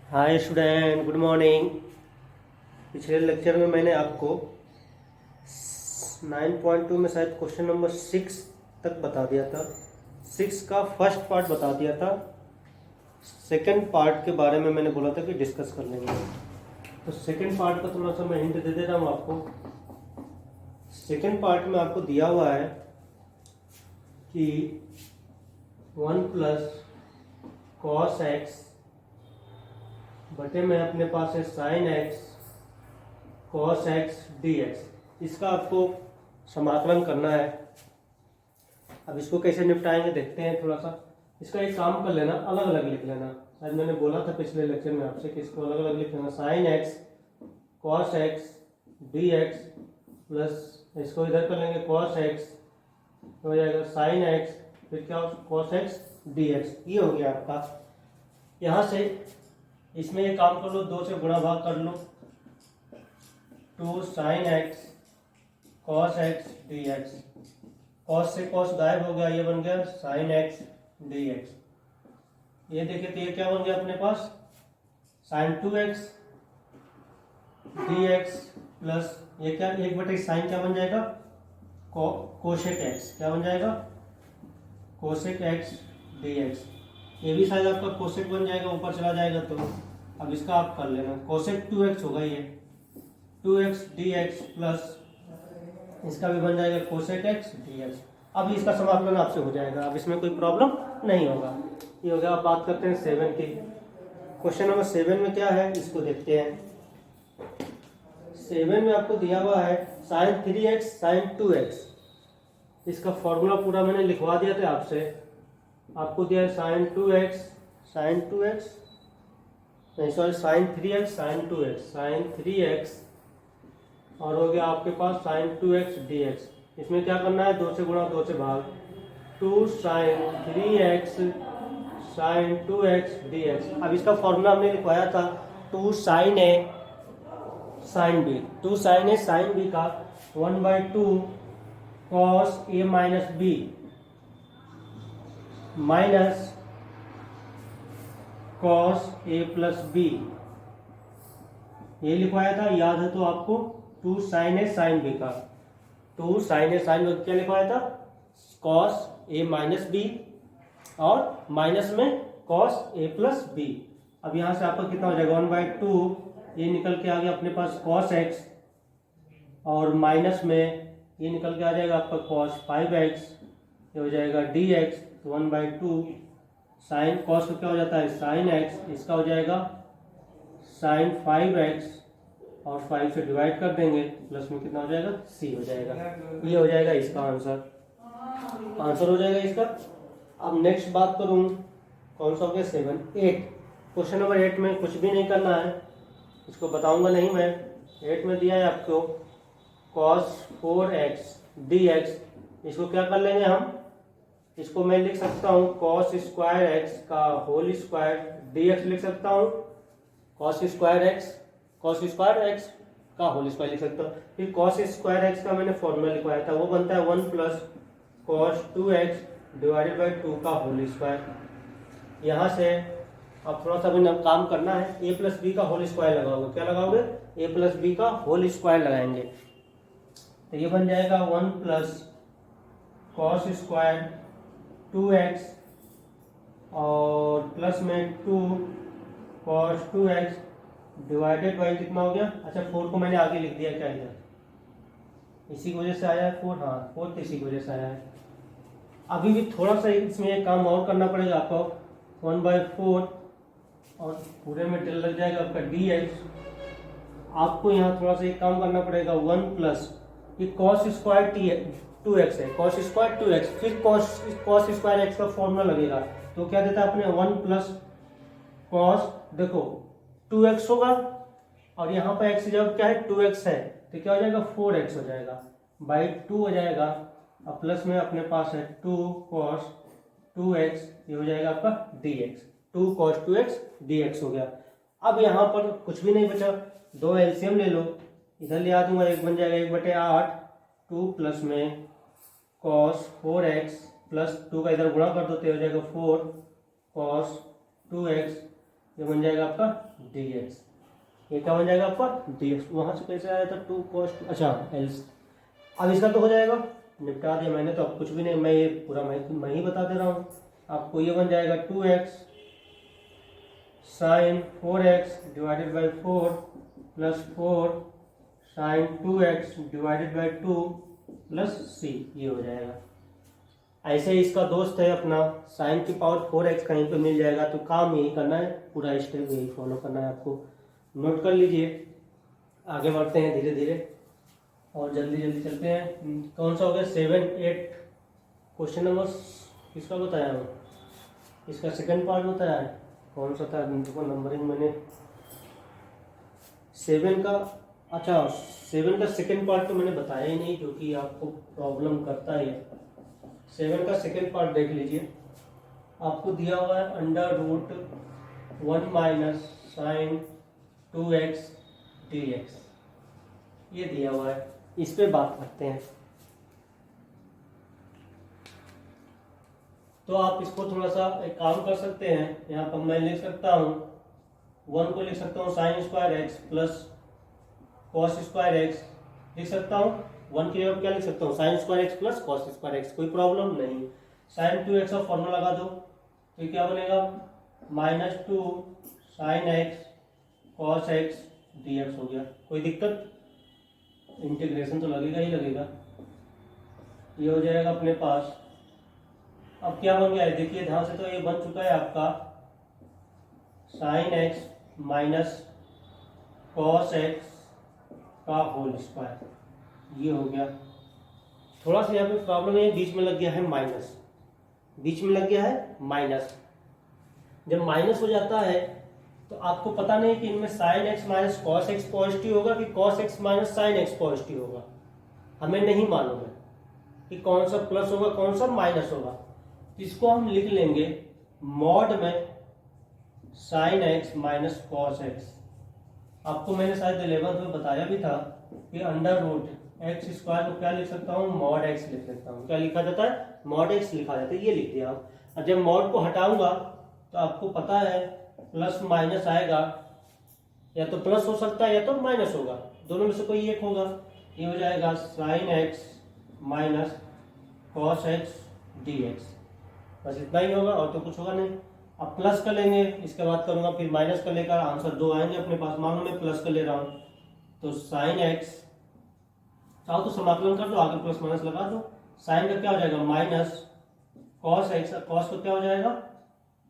Hi student, good morning. पिछले lecture में मैंने आपको 9.2 में शायद क्वेश्चन नंबर 6 तक बता दिया था। 6 का फर्स्ट पार्ट बता दिया था। सेकंड पार्ट के बारे में मैंने बोला था कि डिस्कस कर लेंगे। तो सेकंड पार्ट का थोड़ा सा मैं हिंट दे रहा हूँ आपको। सेकंड पार्ट में आपको दिया हुआ है कि 1 प्लस कॉस एक्स बटे में अपने पास है sine x cos x d x. इसका आपको समाकलन करना है। अब इसको कैसे निपटाएंगे देखते हैं। थोड़ा सा इसका एक काम कर लेना, अलग अलग लिख लेना। शायद मैंने बोला था पिछले लेक्चर में आपसे कि इसको अलग अलग लिख लेना। Sine x cos x d X plus इसको इधर कर लेंगे कॉस एक्स, हो जाएगा साइन एक्स, फिर क्या कॉस एक्स डी एक्स। ये हो गया आपका। यहाँ से इसमें एक काम कर लो, 2 से गुणा भाग कर लो। 2 sine x cos x d x, cos से कॉस गायब हो गया, ये बन गया साइन एक्स डी एक्स। ये देखिए तो ये क्या बन गया अपने पास sine 2x D X plus ये क्या 1/, साइन क्या बन जाएगा कोसेक एक्स, क्या बन जाएगा कोसेक एक्स डी एक्स। ये भी शायद आपका कोसेक बन जाएगा, ऊपर चला जाएगा। तो अब इसका आप कर लेना, कोसेक 2x होगा ये 2x डी एक्स प्लस इसका भी बन जाएगा कोसेक एक्स डी एक्स। अब इसका समाकलन आपसे हो जाएगा, अब इसमें कोई प्रॉब्लम नहीं होगा। ये हो गया। अब बात करते हैं 7 की। क्वेश्चन नंबर 7 में क्या है इसको देखते हैं। 7 में आपको दिया हुआ है साइन 3x साइन 2x। इसका फॉर्मूला पूरा मैंने लिखवा दिया था आपसे। आपको दिया है साइन 2x नहीं sorry sign 3x sign 3x और हो गया आपके पास साइन 2x dx। इसमें क्या करना है, 2 से गुणा 2 से भाग। 2 sign 3x sign 2x dx। अब इसका फॉर्मूला हमने लिखवाया था 2 साइन ए साइन बी, 2 साइन ए साइन बी का 1/2 cos A minus B minus cos A plus B, ये लिखवाया था, याद है तो आपको। 2 साइन ए साइन बी का 2 साइन ए साइन बी क्या लिखवाया था कॉस ए माइनस बी और माइनस में कॉस ए प्लस बी। अब यहाँ से आपका कितना हो जाएगा 1/2, ये निकल के आ गया अपने पास कॉस एक्स और माइनस में ये निकल के आ जाएगा आपका कॉस 5x, ये हो जाएगा डी एक्स। 1/2 साइन कॉस का क्या हो जाता है साइन एक्स, इसका हो जाएगा साइन 5x और 5 से डिवाइड कर देंगे, प्लस में कितना हो जाएगा c हो जाएगा। ये हो जाएगा इसका आंसर हो जाएगा इसका। अब नेक्स्ट बात करूं कौन सा हो गया 8। क्वेश्चन नंबर 8 में कुछ भी नहीं करना है, इसको बताऊंगा नहीं मैं। 8 में दिया है आपको cos 4x dx। इसको क्या कर लेंगे हम, इसको मैं लिख सकता हूँ cos स्क्वायर एक्स का होल स्क्वायर dx लिख सकता हूँ। cos स्क्वायर एक्स का होल स्क्वायर लिख सकता हूँ। फिर cos स्क्वायर एक्स का मैंने फॉर्मूला लिखवाया था, वो बनता है 1 plus cos 2x divided by 2 का होल स्क्वायर। यहाँ से अब थोड़ा सा भी काम करना है, a प्लस बी का होल स्क्वायर लगाओगे। क्या लगाओगे a प्लस बी का होल स्क्वायर लगाएंगे, तो ये बन जाएगा 1 प्लस cos स्क्वायर 2x और प्लस में 2 cos 2x डिवाइडेड बाई कितना हो गया। अच्छा 4 को मैंने आगे लिख दिया, क्या इधर इसी की वजह से आया है 4। हाँ 4 इसी की वजह से आया है। अभी भी थोड़ा सा इसमें एक काम और करना पड़ेगा आपको। 1/4 और पूरे में टेल लग जाएगा आपका dx। आपको यहाँ थोड़ा सा एक काम करना पड़ेगा 1 प्लस ये cos स्क्वायर 2x है, cos स्क्वायर 2x, फिर cos स्क्वायर x का फॉर्मूला लगेगा। तो क्या देता है अपने 1 प्लस cos, देखो 2x होगा और यहाँ पर x जब क्या है 2x है तो क्या हो जाएगा 4x हो जाएगा बाई 2 हो जाएगा। अब प्लस में अपने पास है 2 cos 2x, ये हो जाएगा आपका dx। 2 cos 2x dx हो गया। अब यहाँ पर कुछ भी नहीं बचा, 2 एलसीएम ले लो, इधर ले आ दूंगा, 1 बन जाएगा 1/8। 2 प्लस में cos 4x प्लस 2 का इधर गुणा कर दो तो हो जाएगा 4 cos 2x ये बन जाएगा आपका dx। ये क्या बन जाएगा आपका dx। वहां से कैसे आया था 2 cos, अच्छा एल्स। अब इसका तो हो जाएगा, निपटा दिया मैंने, तो अब कुछ भी नहीं, मैं ये पूरा मैं ही बता दे रहा हूँ आपको। ये बन जाएगा 2x sine 4x divided by 4 plus 4 sine 2x divided by 2 plus c, ये हो जाएगा। ऐसे ही इसका दोस्त है अपना साइन की पावर 4x कहीं पे मिल जाएगा, तो काम यही करना है, पूरा स्टेप यही फॉलो करना है आपको। नोट कर लीजिए, आगे बढ़ते हैं धीरे धीरे और जल्दी जल्दी चलते हैं। कौन सा हो गया 7 8 क्वेश्चन नंबर किसका बताया हूँ, इसका सेकंड पार्ट बताया है, कौन सा था देखो नंबरिंग मैंने 7 का, अच्छा 7 का सेकंड पार्ट तो मैंने बताया ही नहीं, जो कि आपको प्रॉब्लम करता है। 7 का सेकंड पार्ट देख लीजिए, आपको दिया हुआ है √1 माइनस साइन 2x dx, ये दिया हुआ है, इस पे बात करते हैं। तो आप इसको थोड़ा सा एक काम कर सकते हैं, यहाँ पर मैं लिख सकता हूँ 1 को लिख सकता हूँ sine square x plus cos square x, लिख सकता हूँ 1 की जगह क्या लिख सकता हूँ sine square x plus cos square x, कोई प्रॉब्लम नहीं। साइन 2x का फॉर्मूला लगा दो, तो क्या बनेगा -2 sine x cos x dx हो गया, कोई दिक्कत, इंटीग्रेशन तो लगेगा ही लगेगा, ये हो जाएगा अपने पास। अब क्या बन गया है देखिए ध्यान से, तो ये बन चुका है आपका sine x minus cos x का होल स्क्वायर, ये हो गया। थोड़ा सा यहाँ पे प्रॉब्लम है, बीच में लग गया है माइनस, बीच में लग गया है माइनस। जब माइनस हो जाता है तो आपको पता नहीं कि इनमें sign x minus cos x positive होगा कि cos x minus sine x positive होगा, हमें नहीं मालूम है कि कौन सा प्लस होगा कौन सा माइनस होगा। इसको हम लिख लेंगे मॉड में sine x minus cos x. आपको मैंने शायद 11th में बताया भी था कि √x स्क्वायर को क्या लिख सकता हूँ, मॉड x लिख सकता हूँ। क्या लिखा जाता है, मॉड x लिखा जाता है, ये लिख दिया आप। और जब मॉड को हटाऊंगा तो आपको पता है प्लस माइनस आएगा, या तो प्लस हो सकता है या तो माइनस होगा, दोनों में से कोई एक होगा। ये हो जाएगा sign x minus cos x dx, बस इतना ही होगा और तो कुछ होगा नहीं। अब प्लस कर लेंगे, इसके बाद करूंगा फिर माइनस कर लेकर आंसर 2 आएंगे अपने पास। मान लो मैं प्लस कर ले रहा हूँ, तो साइन एक्स, चाहो तो समाकलन कर दो, आगे प्लस माइनस लगा दो। साइन का क्या हो जाएगा माइनस कॉस एक्स, कॉस का क्या हो जाएगा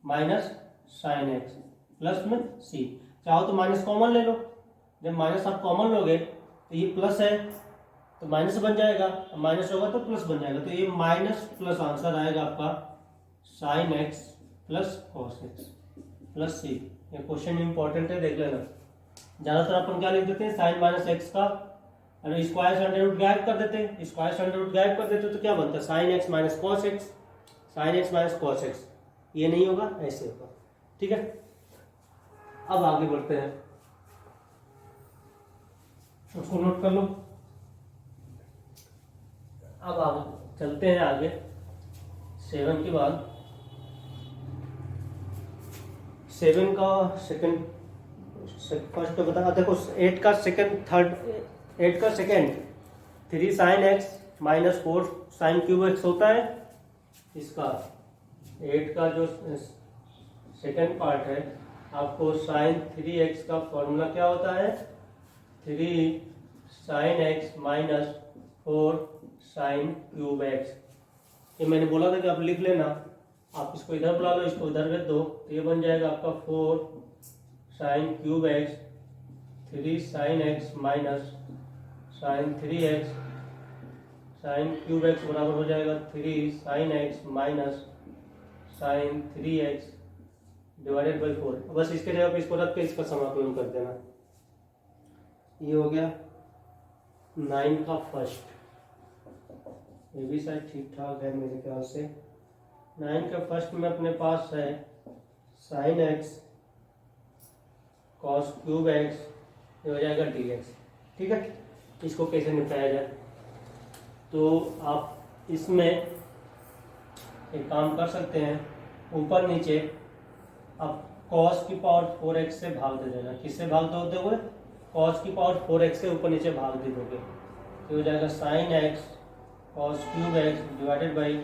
माइनस साइन एक्स प्लस में सी। चाहो तो माइनस कॉमन ले लो, जब माइनस आप कॉमन लोगे तो ये प्लस है तो माइनस बन जाएगा, माइनस होगा तो प्लस बन जाएगा, तो ये माइनस प्लस आंसर आएगा आपका sine X plus cos X plus C. ये क्वेश्चन इंपॉर्टेंट है, देख लेना। ज्यादातर अपन क्या लिख देते हैं साइन माइनस एक्स का, अरे स्क्वायर से अंडर रूट गायब कर देते हैं, स्क्वायर से अंडर रूट गायब कर देते तो क्या बनता है sign x minus cos x, sign x minus cos x. ये नहीं होगा, ऐसे होगा, ठीक है। अब आगे बढ़ते हैं, उसको नोट कर लो। अब आगे चलते हैं आगे 7 के बाद 7 का सेकंड, फर्स्ट तो बता देखो 8 का second, 3 sine x minus 4 sine cube x होता है। इसका 8 का जो सेकंड पार्ट है, आपको साइन 3x का फॉर्मूला क्या होता है 3 sine x minus 4 sine cube x. ये मैंने बोला था कि आप लिख लेना, आप इसको इधर बुला लो, इसको इधर रख दो, तो ये बन जाएगा आपका 4 sine cube x 3 sine x minus sine 3x sine cube x बराबर हो जाएगा 3 sine x minus sine 3x divided by 4। बस इसके जगह पे इसको रख के इसका समाकलन कर देना। ये हो गया 9 का फर्स्ट, ये भी शायद ठीक ठाक है मेरे ख्याल से। 9 का फर्स्ट में अपने पास है sine x cos cube x, ये हो जाएगा dx, ठीक है। इसको कैसे निपटाया जाए, तो आप इसमें एक काम कर सकते हैं, ऊपर नीचे आप कॉस की पावर 4x से भाग दे देना। किससे भाग दोगे? कॉस की पावर 4x से ऊपर नीचे भाग दे दोगे तो हो जाएगा sine x cos cube x divided by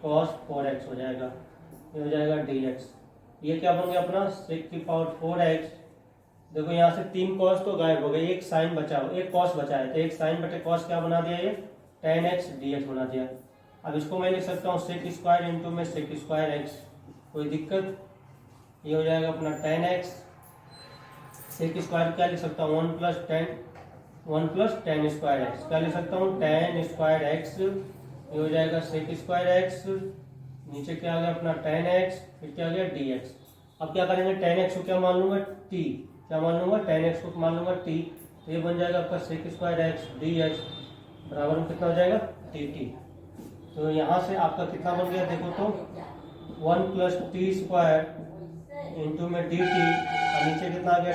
cos 4x हो जाएगा। ये हो जाएगा dx। ये क्या बन गया अपना सेक की पावर 4x। देखो यहाँ से 3 कॉस तो गायब हो गए, एक साइन बचा, एक कॉस बचा है, तो एक साइन बटे कॉस क्या बना दिया? ये tan x dx बना दिया। अब इसको मैं लिख सकता हूँ सेक स्क्वायर इंटू में सेक स्क्वायर एक्स। कोई दिक्कत? ये हो जाएगा अपना tan x। सेक स्क्वायर क्या लिख सकता हूँ? 1 प्लस tan स्क्वायर एक्स। क्या लिख सकता हूँ? tan square x. ये हो जाएगा सेक स्क्वायर एक्स, नीचे क्या आ गया अपना tan x, फिर क्या आ गया dx। अब क्या करेंगे? tan x को क्या मान लूंगा? t। क्या मान लूंगा? tan x को मान लूंगा t। तो ये बन जाएगा आपका सेक स्क्वायर एक्स dx बराबर में कितना हो जाएगा? dt। तो यहाँ से आपका कितना बन गया देखो तो 1 प्लस टी स्क्वायर इंटू में डी टी, और नीचे कितना आ गया?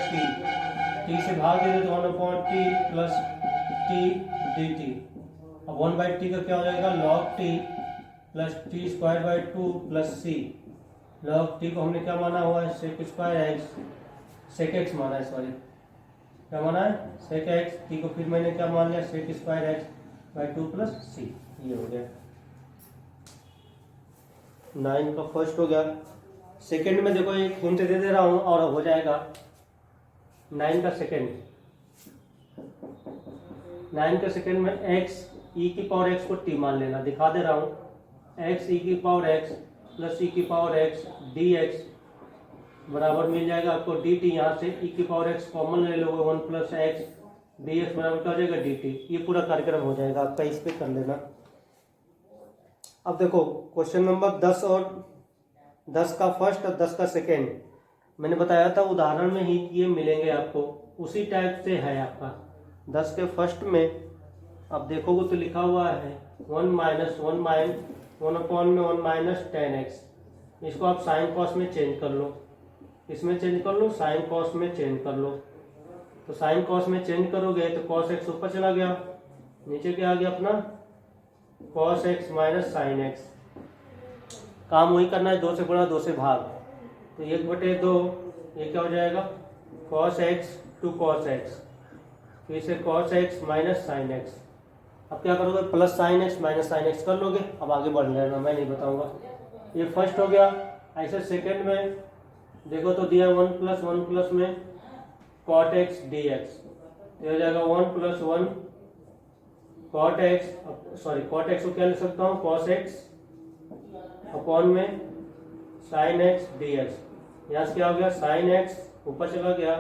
टी से भाग दे तो 1/t plus T D T. अब 1/t का क्या हो जाएगा? log t plus t square by 2 plus c. log t को हमने क्या माना हुआ है? Sec square x, sec x माना है, सॉरी क्या माना है? सेक एक्स। टी को फिर मैंने क्या मान लिया? Sec square X by 2 plus C. ये हो गया 9 का फर्स्ट हो गया। सेकंड में देखो एक हिंट दे दे रहा हूं और हो जाएगा 9 का सेकंड। 9 के सेकंड में x e की पावर x को t मान लेना, दिखा दे रहा हूं। x e की पावर x प्लस e की पावर x dx बराबर मिल जाएगा आपको dt। यहाँ से e की पावर x कॉमन ले लोगे 1 प्लस एक्स dx बराबर क्या हो जाएगा? dt। ये पूरा कार्यक्रम हो जाएगा आपका, इस पे कर लेना। अब देखो क्वेश्चन नंबर 10 और 10 का फर्स्ट और 10 का सेकेंड मैंने बताया था उदाहरण में ही ये मिलेंगे आपको, उसी टाइप से है आपका। 10 के फर्स्ट में अब देखोगे तो लिखा हुआ है 1 माइनस 1 माइनस tan x। इसको आप साइन कॉस में चेंज कर लो, इसमें चेंज कर लो, साइन कॉस में चेंज कर लो। तो साइन कॉस में चेंज करोगे तो कॉस एक्स ऊपर चला गया, नीचे क्या आ गया अपना? Cos x minus sine x. काम वही करना है, 2 से गुणा 2 से भाग। तो 1/2 ये क्या हो जाएगा? Cos x two cos x, फिर से cos x minus sine x. अब क्या करोगे? Plus sine x minus sine x कर लोगे। अब आगे बढ़ लेना, मैं नहीं बताऊंगा। ये फर्स्ट हो गया। ऐसे सेकेंड में देखो तो दिया 1 प्लस में कॉट एक्स डी एक्स, ये हो जाएगा 1 plus 1 cot x, sorry cot x को क्या लिख सकता हूँ? कॉस एक्स अपॉन में साइन एक्स डी एक्स। यहाँ से क्या हो गया? साइन एक्स ऊपर चला गया,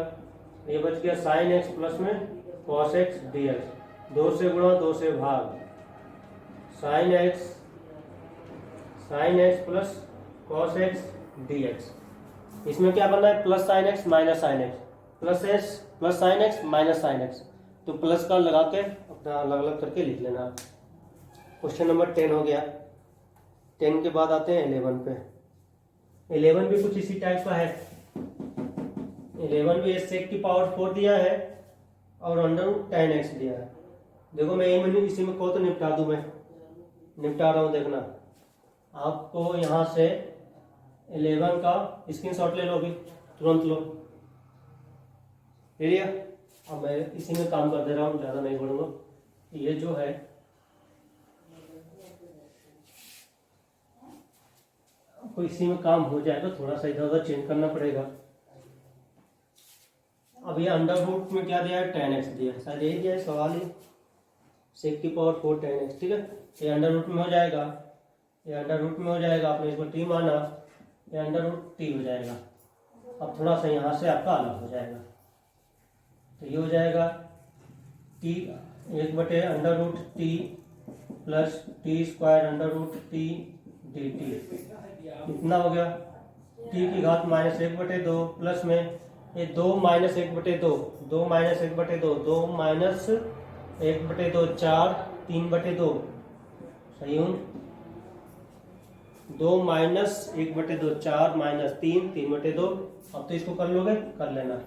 ये बच गया साइन एक्स प्लस में कॉस एक्स डी एक्स। 2 से गुणा 2 से भाग, sign X plus cos x d x. इसमें क्या करना है? Plus sine x minus sine X, plus sine x minus sine x. तो प्लस का लगा के अपना अलग अलग करके लिख लेना। क्वेश्चन नंबर 10 हो गया। 10 के बाद आते हैं 11 पे। 11 भी कुछ इसी टाइप का है। 11 भी सेक की पावर 4 दिया है और अंडर tan x दिया है। देखो मैं इसी में को तो निपटा दूं, मैं निपटा रहा हूं, देखना। आपको यहाँ से 11 का स्क्रीनशॉट ले लो, अभी तुरंत लो। ले लिया? अब मैं इसी में काम कर दे रहा हूँ, ज़्यादा नहीं बढ़ूंगा। ये जो है आपको इसी में काम हो जाएगा, थोड़ा सा इधर उधर चेंज करना पड़ेगा। अब ये अंडर रूट में क्या दिया है? tan x दिया है, शायद यही दिया है सवाल ही। सेक की पावर 4 tan x, ठीक है। ये अंडर रूट में हो जाएगा, ये अंडर रूट में हो जाएगा। आपने इसको t माना, ये अंडर रूट t हो जाएगा। अब थोड़ा सा यहाँ से आपका अलग हो जाएगा, तो ये हो जाएगा t 1/√t plus t square √t dt। इतना हो गया। t की घात -1/2 प्लस में ये 2 - 1/2, 2 - 1/2, 2 - 1/2, 4 3/2, सही हूँ? 2 - 1/2, 4 - 3 3/2। अब तो इसको कर लोगे, कर लेना,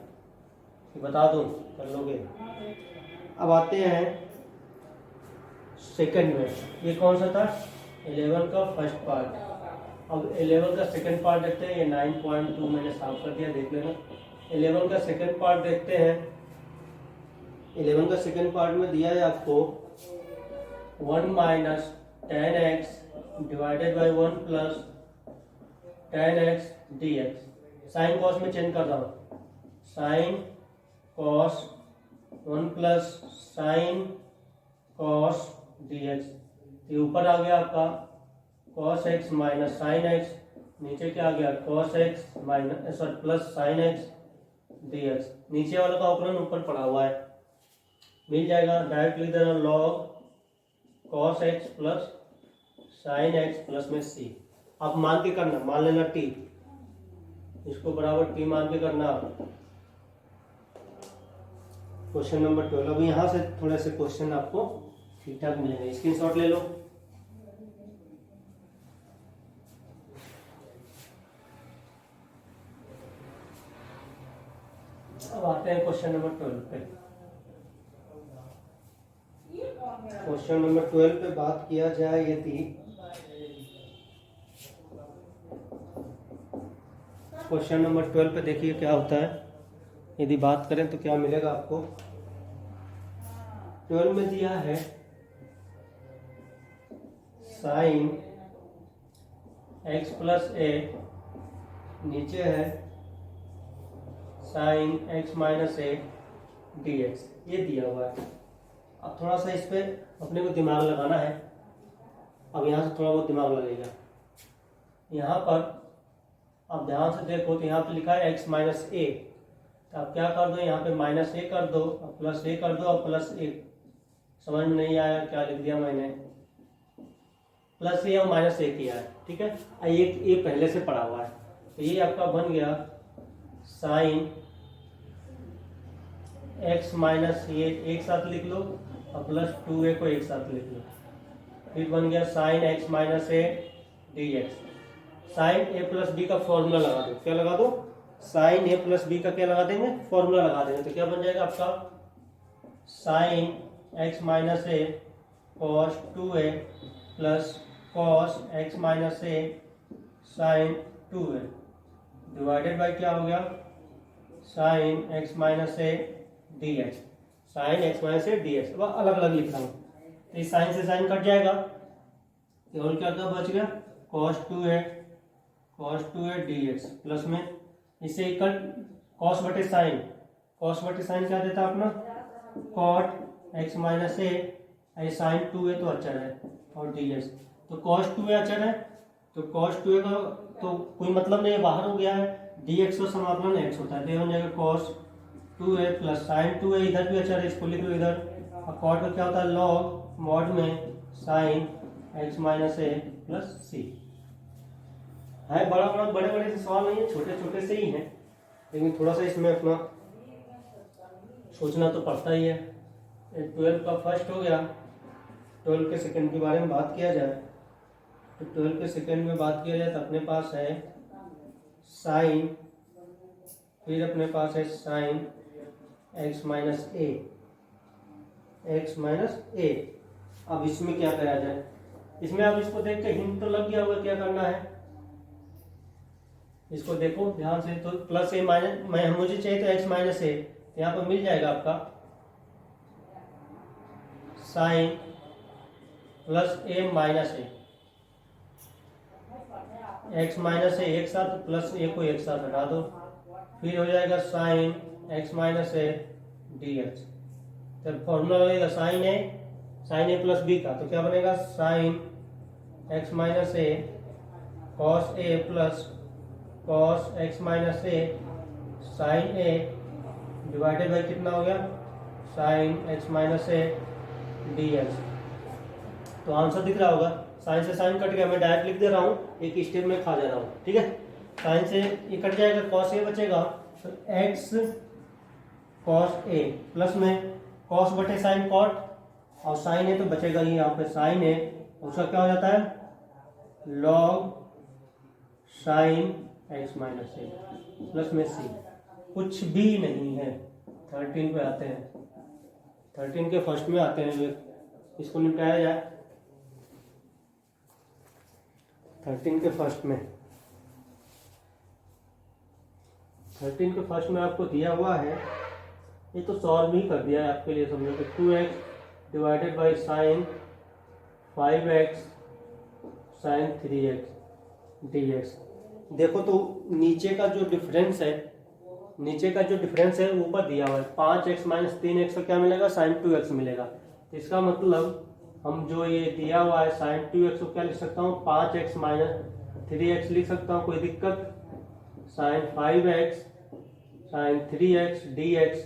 बता दूं कर लोगे। अब आते हैं सेकंड में। ये कौन सा था? 11 का फर्स्ट पार्ट। अब 11 का सेकंड पार्ट देखते हैं। ये 9.2 मैंने साफ कर दिया, देख लेना। 11 का सेकंड पार्ट देखते हैं। 11 का सेकंड पार्ट में दिया है आपको 1 minus 10x divided by 1 plus 10x dx। Sine cos में चेंज कर रहा हूँ, sine cos 1 plus sine cos dx। ये ऊपर आ गया आपका cos x minus sine x, नीचे क्या आ गया cos x minus plus sine x dx। नीचे वाला का अवकलन ऊपर पड़ा हुआ है, मिल जाएगा। डायरेक्ट लिख देना log cos x plus sine x plus में c। अब मान के करना, मान लेना t, इसको बराबर t मान के करना। Question number 12। अब यहाँ से थोड़े से क्वेश्चन आपको ठीक ठाक मिलेंगे, स्क्रीनशॉट ले लो। अब आते हैं क्वेश्चन नंबर 12 पे। क्वेश्चन नंबर 12 पे बात किया जाए यदि क्वेश्चन नंबर 12 पे देखिए क्या होता है। यदि बात करें तो क्या मिलेगा आपको। 12 में दिया है साइन x प्लस a, नीचे है sine x minus a dx, ये दिया हुआ है। अब थोड़ा सा इस पे अपने को दिमाग लगाना है। अब यहाँ से थोड़ा बहुत दिमाग लगेगा। यहाँ पर अब ध्यान से देखो तो यहाँ पे लिखा है x माइनस a, तो आप क्या कर दो, यहाँ पे माइनस a कर दो और प्लस a कर दो और प्लस a। समझ में नहीं आया क्या लिख दिया मैंने, प्लस a और माइनस a किया है, ठीक है। ये पहले से पड़ा हुआ है, तो ये आपका बन गया साइन x माइनस, ये एक साथ लिख लो और प्लस 2a को एक साथ लिख लो। फिर बन गया sine x minus a dx। Sine a plus b का फॉर्मूला लगा दो। क्या लगा दो, साइन a प्लस b का क्या लगा देंगे, फॉर्मूला लगा देंगे। तो क्या बन जाएगा आपका sine x minus a cos 2a plus cos x minus a sine 2a divided by क्या हो गया sine x minus a dx। Sine x minus a dx। अब अलग अलग लिख रहा हूँ, तो इस साइन से साइन कट जाएगा, केवल क्या क्या बच गया cos 2a dx प्लस में इसे कट cos बटे साइन क्या देता अपना cot x minus a, sine 2a तो अचर है और dx। तो cos 2a अचर है, तो cos 2a का तो कोई मतलब नहीं है, बाहर हो गया है। dx का समाकलन x होता है, तो ये बन जाएगा cos 2a plus sign 2a, इधर भी अचर है, इसको लिख लो इधर। और cot का क्या होता है log मॉड में sine x minus a plus c। है बड़े बड़े से सवाल नहीं है, छोटे छोटे से ही हैं, लेकिन थोड़ा सा इसमें अपना सोचना तो पड़ता ही है। 12 का फर्स्ट हो गया। 12 के सेकंड के बारे में बात किया जाए तो 12 के सेकंड में बात किया जाए तो अपने पास है साइन, फिर अपने पास है साइन x माइनस a। अब इसमें क्या करा जाए, इसमें अब इसको देख के हिंट तो लग गया होगा क्या करना है। इसको देखो ध्यान से, तो प्लस a माइनस, मुझे चाहिए तो x माइनस a, यहाँ पर मिल जाएगा आपका sine plus a minus a, x minus a एक साथ, प्लस a को एक साथ हटा दो, फिर हो जाएगा sine x minus a dx। तो फॉर्मूला लगेगा साइन a प्लस b का, तो क्या बनेगा sine x minus a cos a plus cos x minus a sine a divided by कितना हो गया sine x minus a dx। तो आंसर दिख रहा होगा, साइन से साइन कट गया, मैं डायरेक्ट लिख दे रहा हूँ, एक स्टेप में खा जा रहा हूँ, ठीक है। साइन से ये कट जाएगा, कॉस a बचेगा, तो x कॉस a प्लस में कॉस बटे साइन कॉट, और साइन a तो बचेगा ही यहाँ पे साइन a, उसका क्या हो जाता है log sign x minus a plus में c। कुछ भी नहीं है। 13 पे आते हैं, 13 के फर्स्ट में आते हैं, इसको निपटाया जाए। 13 के फर्स्ट में 13 के फर्स्ट में आपको दिया हुआ है, ये तो सॉल्व ही कर दिया है आपके लिए समझो कि 2x divided by sine 5x sine 3x dx। देखो तो नीचे का जो डिफरेंस है ऊपर दिया हुआ है 5x माइनस 3x का क्या मिलेगा, साइन 2x मिलेगा। तो इसका मतलब हम जो ये दिया हुआ है साइन 2x को क्या लिख सकता हूँ, 5x माइनस 3x लिख सकता हूँ, कोई दिक्कत। Sine 5x sine 3x dx।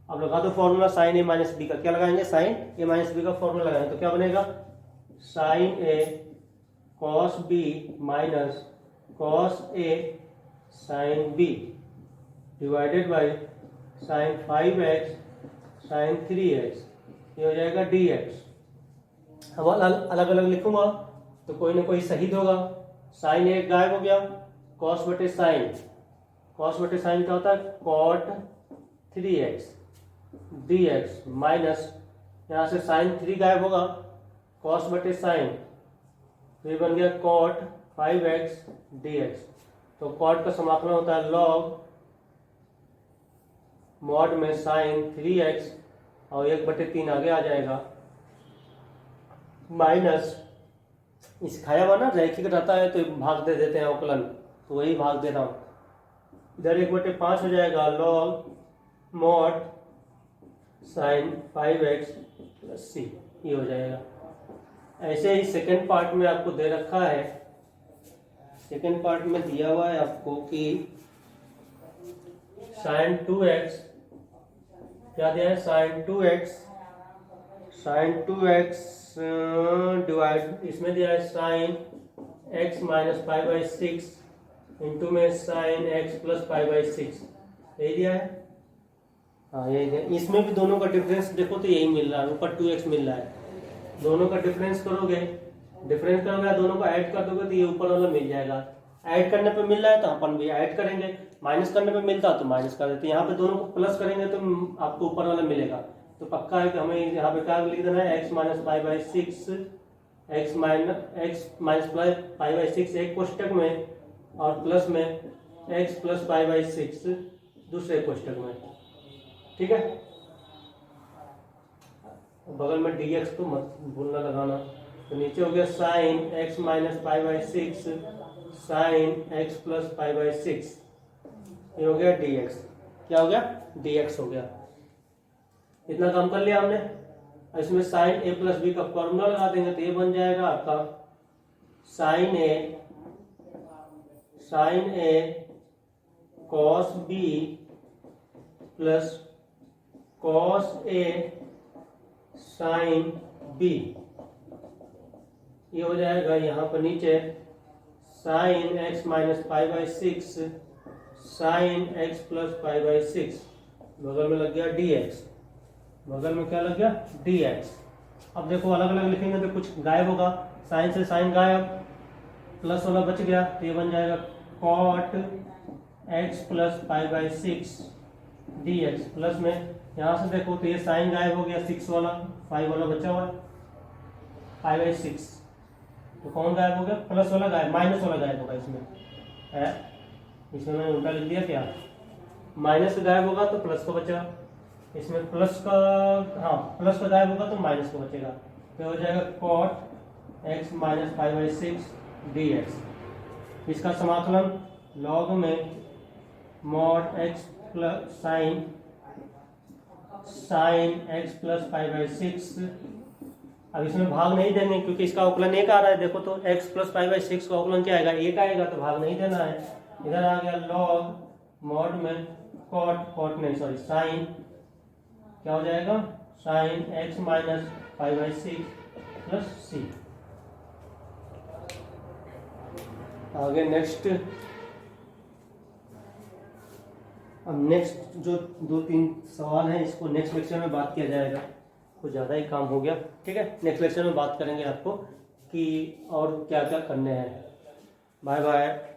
अब लगा दो formula sine a minus b का, क्या लगाएंगे, साइन ए माइनस बी का फॉर्मूला लगाएंगे तो क्या बनेगा, sine a cos b minus cos a sine b divided by sine 5x sine 3x, ये हो जाएगा dx। अब अलग अलग लिखूंगा तो कोई ना कोई सही होगा। साइन ए गायब हो गया, कॉस बटे साइन क्या होता है, कॉट 3x dx माइनस यहाँ से साइन 3 गायब होगा, कॉस बटे साइन, तो ये बन गया कॉट 5x dx। तो कॉट का समाकलन होता है लॉग मॉड में साइन 3x और 1/3 आगे आ जाएगा, माइनस इस खाया हुआ ना रैखिक रहता है तो भाग दे देते हैं अवकलन, तो वही भाग दे रहा हूँ, इधर 1/5 हो जाएगा log mod sine 5x plus c, ये हो जाएगा। ऐसे ही सेकेंड पार्ट में आपको दे रखा है, सेकेंड पार्ट में दिया हुआ है आपको कि साइन 2x, क्या दिया है, साइन 2x डिवाइड, इसमें दिया है साइन x माइनस 5/6 इंटू में साइन x प्लस 5/6, यही दिया है। हाँ यही दिया, इसमें भी दोनों का डिफरेंस देखो तो यही मिल रहा है, ऊपर 2x मिल रहा है, दोनों का डिफरेंस करोगे दोनों को ऐड कर दोगे तो ये ऊपर वाला मिल जाएगा। ऐड करने पे मिल रहा है तो अपन भी ऐड करेंगे, माइनस करने पे मिलता है तो माइनस कर देते हैं, यहाँ पे दोनों को प्लस करेंगे तो आपको ऊपर वाला मिलेगा। तो पक्का है कि हमें यहाँ पे क्या लिख देना है, x माइनस 5/6 x माइनस 5/6 एक कोष्टक में और प्लस में x प्लस 5/6 दूसरे कोष्टक में, ठीक है। बगल में dx तो मत भूलना लगाना। तो नीचे हो गया sine x minus 5/6 sine x plus 5/6, ये हो गया dx। क्या हो गया, dx हो गया। इतना काम कर लिया हमने। इसमें साइन a प्लस बी का फॉर्मूला लगा देंगे तो ये बन जाएगा आपका sine a cos b plus cos a sine b, ये हो जाएगा यहाँ पर नीचे sine x minus 5/6 sine x plus 5/6, बगल में लग गया dx, बगल में क्या लग गया, dx। अब देखो अलग अलग लिखेंगे तो कुछ गायब होगा, साइन से साइन गायब, प्लस वाला बच गया तो ये बन जाएगा cot x plus 5/6 dx, plus में यहाँ से देखो तो ये साइन गायब हो गया, 6 वाला 5 वाला बचा हुआ है 5/6, तो कौन गायब हो गया, प्लस वाला गायब, माइनस वाला गायब होगा इसमें है, इसमें मैंने उल्टा लिख दिया, क्या माइनस गायब होगा तो प्लस का बचा, इसमें प्लस का, हाँ प्लस का गायब होगा तो माइनस का बचेगा, तो हो जाएगा कॉट x माइनस 5/6 dx। इसका समाकलन लॉग में mod x plus sine x plus 5/6, अब इसमें भाग नहीं देंगे क्योंकि इसका अवकलन एक आ रहा है, देखो तो x प्लस 5/6 का अवकलन क्या आएगा, एक आएगा, तो भाग नहीं देना है। इधर आ गया लॉग मॉड में कॉट नहीं सॉरी साइन, क्या हो जाएगा, sine x minus 5/6 plus c। आगे नेक्स्ट, अब नेक्स्ट जो 2-3 सवाल हैं इसको नेक्स्ट लेक्चर में बात किया जाएगा, कुछ ज़्यादा ही काम हो गया, ठीक है। नेक्स्ट लेक्चर में बात करेंगे आपको कि और क्या क्या करने हैं। Bye bye.